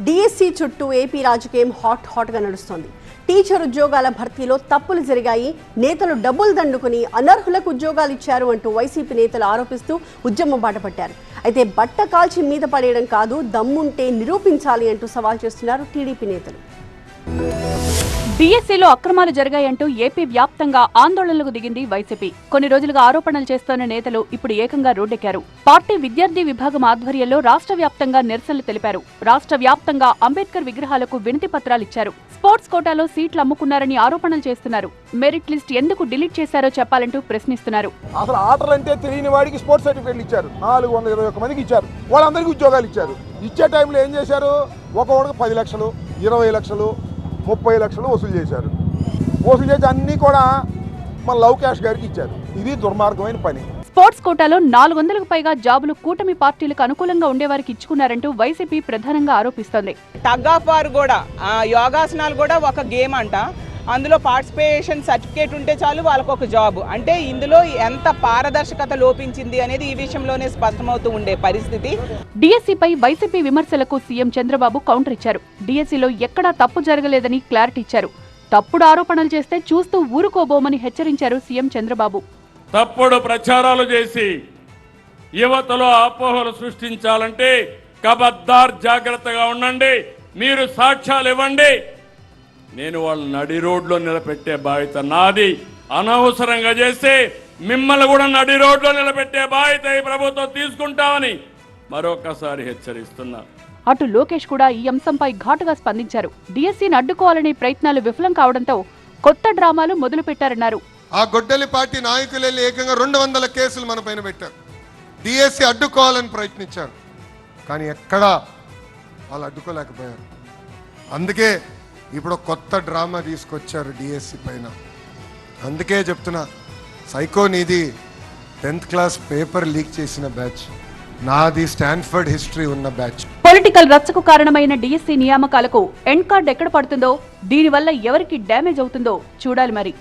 DSC చుట్టూ AP రాజకీయం హాట్గా నడుస్తోంది. టీచర్ ఉద్యోగాల భర్తీలో తప్పులు జరిగాయి, నేతలు డబ్బులు దండుకుని అనర్హులకు ఉద్యోగాలు ఇచ్చారు అంటూ వైసీపీ నేతలు ఆరోపిస్తూ ఉద్యమం బాటపట్టారు. అయితే బట్ట కాల్చి మీద పడేయడం కాదు, దమ్ముంటే నిరూపించాలి అంటూ సవాల్ చేస్తున్నారు టీడీపీ నేతలు. డిఎస్సీలో అక్రమాలు జరిగాయంటూ ఏపీ వ్యాప్తంగా ఆందోళనలకు దిగింది వైసీపీ. కొన్ని రోజులుగా ఆరోపణలు చేస్తోన్న నేతలు ఇప్పుడు ఏకంగా రోడ్డెక్కారు. పార్టీ విద్యార్థి విభాగం ఆధ్వర్యంలో రాష్ట్ర వ్యాప్తంగా నిరసనలు తెలిపారు. రాష్ట్ర వ్యాప్తంగా అంబేద్కర్ విగ్రహాలకు వినతి పత్రాలిచ్చారు. స్పోర్ట్స్ కోటాలో సీట్లు అమ్ముకున్నారని ఆరోపణలు చేస్తున్నారు. మెరిట్ లిస్ట్ ఎందుకు డిలీట్ చేశారో చెప్పాలంటూ ప్రశ్నిస్తున్నారు. అసలు ఆటలంటే తెలియని వాడికి స్పోర్ట్స్ సర్టిఫికేట్లు ఇచ్చారు, 421 మందికి ఇచ్చారు, వాళ్ళందరికీ ఉద్యోగాలు ఇచ్చారు. ఇచ్చే టైంలో ఏం చేశారు, ఒక్కొక్కడికి 10 లక్షలు, 20 లక్షలు, 30 లక్షలు వసూలు చేశారు. వసూలు చేసి అన్నీ కూడా మన లవ్ క్యాష్ గారికి ఇచ్చారు. ఇది దుర్మార్గమైన పని. స్పోర్ట్స్ కోటాలో 400కు పైగా జాబులు కూటమి పార్టీలకు అనుకూలంగా ఉండేవారికి ఇచ్చుకున్నారంటూ వైసీపీ ప్రధానంగా ఆరోపిస్తోంది. టగ్ ఆఫ్ వార్ కూడా, యోగాసనాలు కూడా ఒక గేమ్ అంట. అందులో పార్టిసిపేషన్ సర్టిఫికేట్ ఉంటే చాలు వాళ్ళకు ఒక జాబ్. అంటే ఇందులో ఎంత పారదర్శకత లోపించింది అనేది ఈ విషయంలోనే స్పష్టమవుతూ ఉండే పరిస్థితి. డిఎస్సీపై వైసీపీ విమర్శలకు సీఎం చంద్రబాబు కౌంటర్ ఇచ్చారు. డిఎస్సీలో ఎక్కడా తప్పు జరగలేదని క్లారిటీ ఇచ్చారు. తప్పుడు ఆరోపణలు చేస్తే చూస్తూ ఊరుకోబోమని హెచ్చరించారు సీఎం చంద్రబాబు. తప్పుడు ప్రచారాలు చేసి యువతలో అపోహలు సృష్టించాలంటే కబద్దార్, జాగ్రత్తగా ఉండండి. మీరు సాక్ష్యాలు ఇవ్వండి, నేను వాళ్ళ నడి రోడ్లో నిలబెట్టే బాధ్యత నాది. అనవసరంగా చేస్తే మిమ్మల్ని కూడా నడి రోడ్లో నిలబెట్టే బాధ్యత ఈ ప్రభుత్వం తీసుకుంటామని మరొకసారి హెచ్చరిస్తున్నా. అటు లోకేష్ కూడా ఈ అంశంపై ఘాటుగా స్పందించారు. డిఎస్సీని అడ్డుకోవాలనే ప్రయత్నాలు విఫలం కావడంతో కొత్త డ్రామాలు మొదలుపెట్టారన్నారు. ఆ గొడ్డలి పార్టీ నాయకులు వెళ్ళి ఏకంగా 200 కేసులు మన పైన పెట్టారు. డిఎస్సీ అడ్డుకోవాలని ప్రయత్నించారు, కానీ ఎక్కడా వాళ్ళు అడ్డుకోలేకపోయారు. అందుకే ఇప్పుడు కొత్త డ్రామా తీసుకొచ్చారు డిఎస్సీ పైన. అందుకే చెప్తున్నా, సైకో నీది 10th క్లాస్ పేపర్ లీక్ చేసిన బ్యాచ్, నాది స్టాన్ఫర్డ్ హిస్టరీ ఉన్న బ్యాచ్. పొలిటికల్ రచ్చకు కారణమైన డిఎస్సీ నియామకాలకు ఎండ్ కార్డ్ ఎక్కడ పడుతుందో, దీనివల్ల ఎవరికి డ్యామేజ్ అవుతుందో చూడాలి మరి.